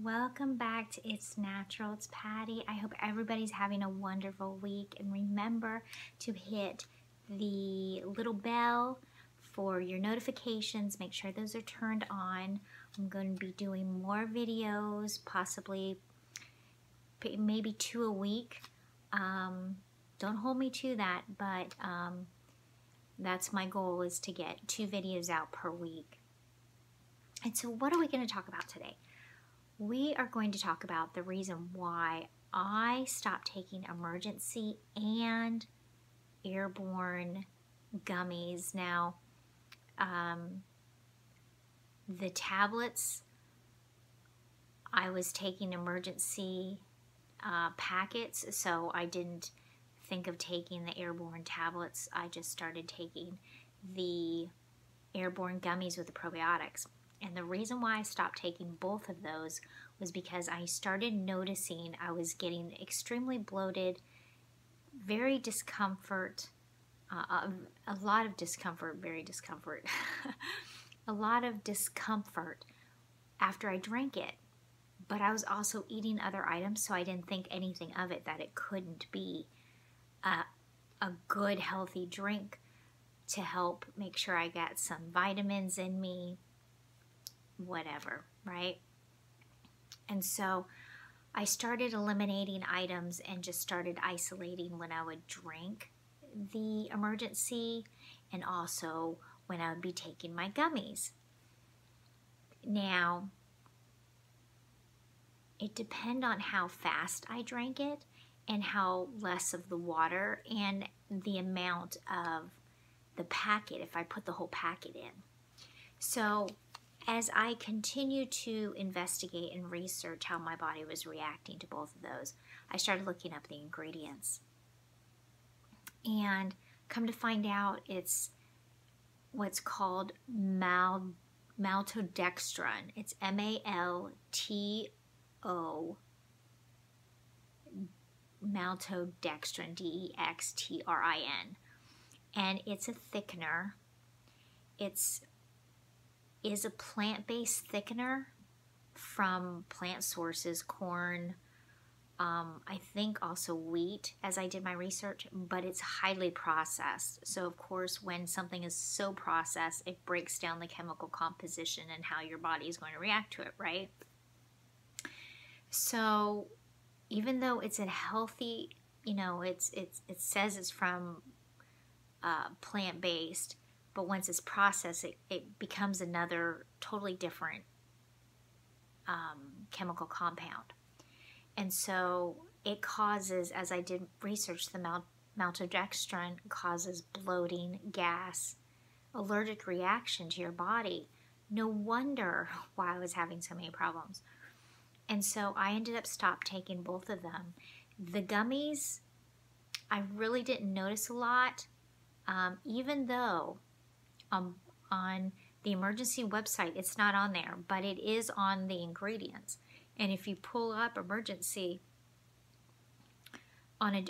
Welcome back to It's Natural. It's Patty. I hope everybody's having a wonderful week, and remember to hit the little bell for your notifications. Make sure those are turned on. I'm going to be doing more videos, possibly maybe 2 a week. Don't hold me to that, but that's my goal, is to get 2 videos out per week. And so what are we going to talk about today? We are going to talk about the reason why I stopped taking emergen-c and airborne gummies. Now, the tablets, I was taking emergen-c packets, so I didn't think of taking the airborne tablets. I just started taking the airborne gummies with the probiotics. And the reason why I stopped taking both of those was because I started noticing I was getting extremely bloated, very discomfort, a lot of discomfort, a lot of discomfort after I drank it. But I was also eating other items, so I didn't think anything of it, that it couldn't be a good, healthy drink to help make sure I got some vitamins in me, whatever, right? And so I started eliminating items and just started isolating when I would drink the emergen-c and also when I would be taking my gummies. Now, it depends on how fast I drank it and how less of the water and the amount of the packet, if I put the whole packet in. So as I continued to investigate and research how my body was reacting to both of those, I started looking up the ingredients. And come to find out, it's what's called maltodextrin. It's M-A-L-T-O, maltodextrin, D-E-X-T-R-I-N. And it's a thickener. It's is a plant-based thickener from plant sources, corn, I think also wheat, as I did my research, but it's highly processed. So of course, when something is so processed, it breaks down the chemical composition and how your body is going to react to it, right? So even though it's a healthy, it says it's from plant-based, but once it's processed, it becomes another totally different chemical compound. And so it causes, as I did research, the maltodextrin causes bloating, gas, allergic reaction to your body. No wonder why I was having so many problems. And so I ended up taking both of them. The gummies, I really didn't notice a lot, even though on the emergen-c website, it's not on there, but it is on the ingredients. And if you pull up emergen-c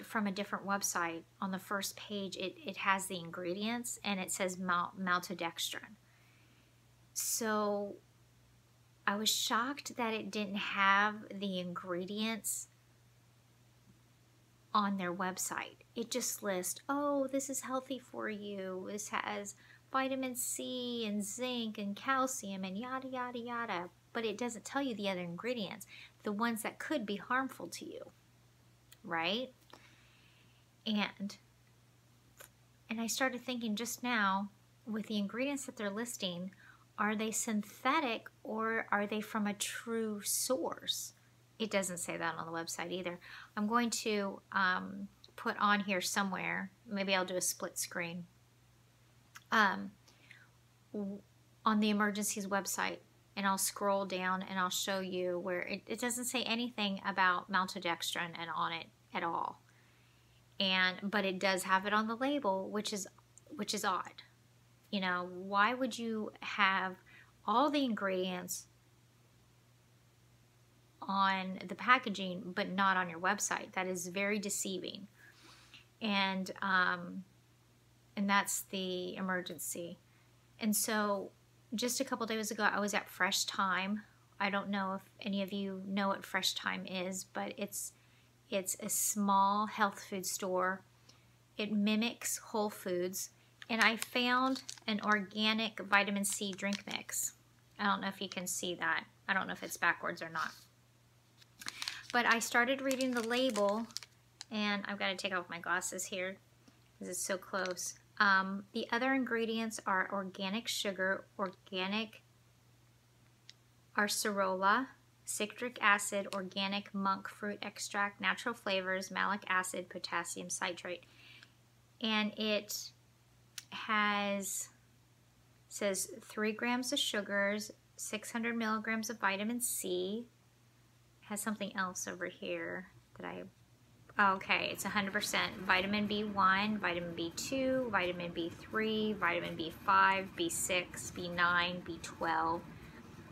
from a different website, on the first page, it has the ingredients and it says maltodextrin. So I was shocked that it didn't have the ingredients on their website. It just lists, oh, this is healthy for you. This has vitamin C and zinc and calcium and yada, yada, yada. But it doesn't tell you the other ingredients, the ones that could be harmful to you, right? And I started thinking just now, with the ingredients that they're listing, are they synthetic or are they from a true source? It doesn't say that on the website either. I'm going to put on here somewhere, maybe I'll do a split screen, on the emergen-c's website, and I'll scroll down and I'll show you where it doesn't say anything about maltodextrin and on it at all. But it does have it on the label, which is odd. Why would you have all the ingredients on the packaging but not on your website? That is very deceiving. And that's the emergen-c. And so just a couple days ago, I was at Fresh Thyme I don't know if any of you know what Fresh Thyme is, but it's a small health food store. It mimics Whole Foods, and I found an organic vitamin C drink mix. I don't know if you can see that. I don't know if it's backwards or not. But I started reading the label, and I've got to take off my glasses here because it's so close. The other ingredients are organic sugar, organic acerola, citric acid, organic monk fruit extract, natural flavors, malic acid, potassium citrate. And it says 3 grams of sugars, 600 milligrams of vitamin C. It has something else over here that okay, it's 100% vitamin B1, vitamin B2, vitamin B3, vitamin B5, B6, B9, B12.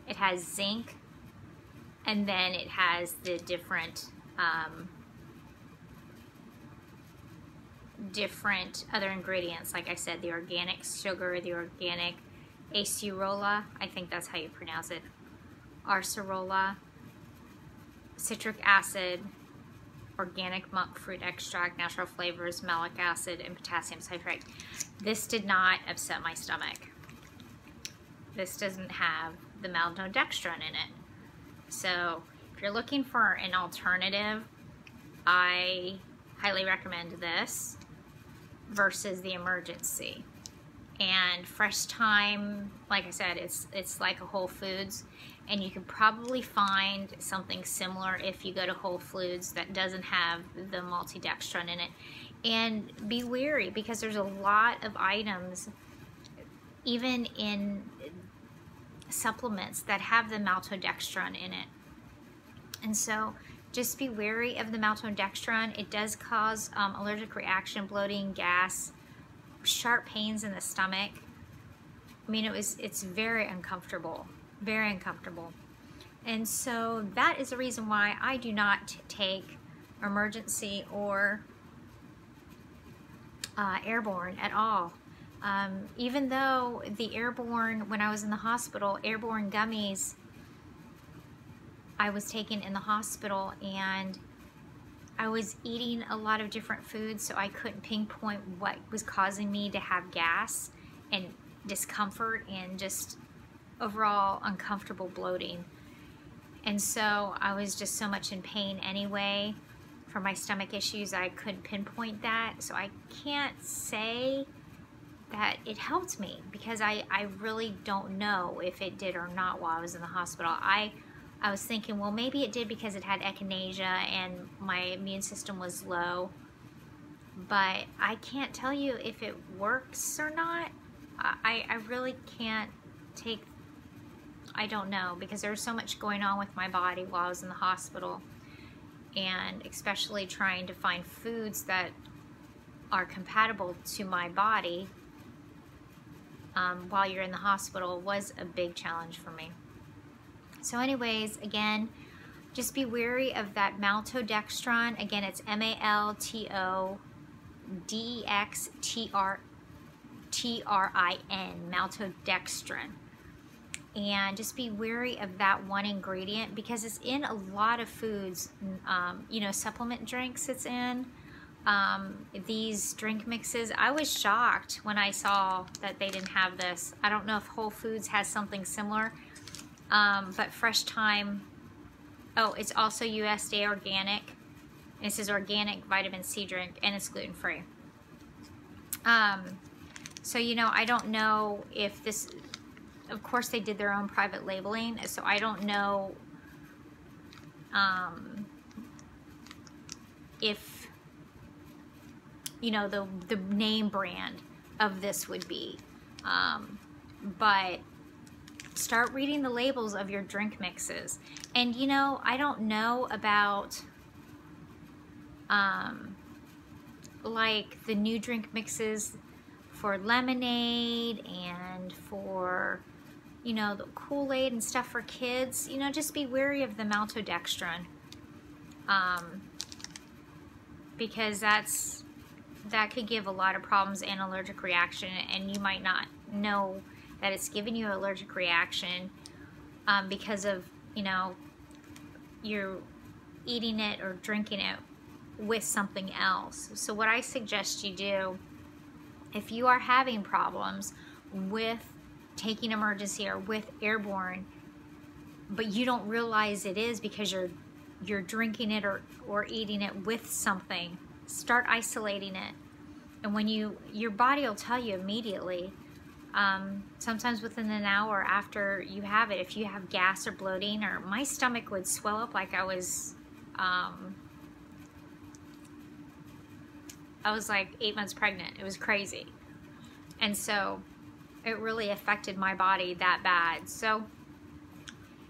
It has zinc, and then it has the different other ingredients. Like I said, the organic sugar, the organic acerola, I think that's how you pronounce it, acerola, citric acid, organic monk fruit extract, natural flavors, malic acid, and potassium citrate. This did not upset my stomach. This doesn't have the maltodextrin in it. So if you're looking for an alternative, I highly recommend this versus the emergen-c. And Fresh Thyme, like I said, it's like a Whole Foods, and you can probably find something similar if you go to Whole Foods that doesn't have the maltodextrin in it. And be wary, because there's a lot of items, even in supplements, that have the maltodextrin in it. And so just be wary of the maltodextrin. It does cause allergic reaction, bloating, gas, sharp pains in the stomach. I mean, it's very uncomfortable, very uncomfortable. And so that is the reason why I do not take emergen-c or airborne at all. Even though the airborne, when I was in the hospital, airborne gummies I was taken in the hospital, and I was eating a lot of different foods, so I couldn't pinpoint what was causing me to have gas and discomfort and just overall uncomfortable bloating. And so I was just so much in pain anyway for my stomach issues, I couldn't pinpoint that. So I can't say that it helped me, because I really don't know if it did or not while I was in the hospital. I was thinking, well, maybe it did because it had echinacea and my immune system was low, but I can't tell you if it works or not. I really can't take, I don't know, because there was so much going on with my body while I was in the hospital, and especially trying to find foods that are compatible to my body while you're in the hospital was a big challenge for me. So anyways, again, just be wary of that maltodextrin. Again, it's maltodextrin, maltodextrin. And just be wary of that one ingredient, because it's in a lot of foods, you know, supplement drinks it's in. These drink mixes, I was shocked when I saw that they didn't have this. I don't know if Whole Foods has something similar. But Fresh Thyme, oh, it's also USDA organic. And it says organic vitamin C drink, and it's gluten-free. So, you know, I don't know if this, of course they did their own private labeling, so I don't know if, you know, the name brand of this would be. But start reading the labels of your drink mixes. And you know, I don't know about like the new drink mixes for lemonade and for, you know, the Kool-Aid and stuff for kids. You know, just be wary of the maltodextrin, because that could give a lot of problems and allergic reaction, and you might not know that it's giving you an allergic reaction because of you know, you're eating it or drinking it with something else. So what I suggest you do, if you are having problems with taking emergen-c or with airborne, but you don't realize it is because you're drinking it or eating it with something, start isolating it. And when your body will tell you immediately, sometimes within an hour after you have it, if you have gas or bloating, or my stomach would swell up like I was like 8 months pregnant. It was crazy. And so it really affected my body that bad. So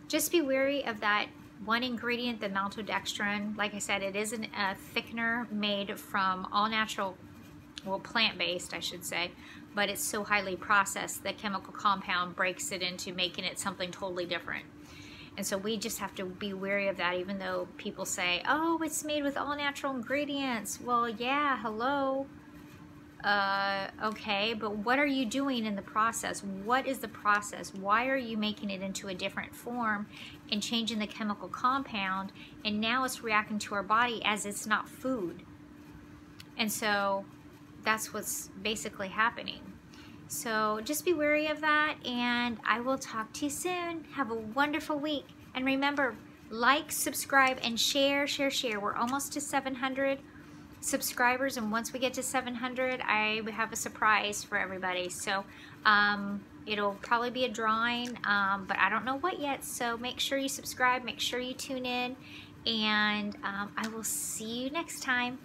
just be wary of that one ingredient, the maltodextrin. Like I said, it is a thickener made from all natural, well, plant-based, I should say, but it's so highly processed that chemical compound breaks it into making it something totally different. And so we just have to be wary of that, even though people say, oh, it's made with all natural ingredients. Well, yeah, hello. Okay, but what are you doing in the process? What is the process? Why are you making it into a different form and changing the chemical compound? And now it's reacting to our body as it's not food. And so that's what's basically happening. So just be wary of that, and I will talk to you soon. Have a wonderful week. And remember, like, subscribe, and share. We're almost to 700 subscribers, and once we get to 700, I have a surprise for everybody. So it'll probably be a drawing, but I don't know what yet. So make sure you subscribe, make sure you tune in, and I will see you next time.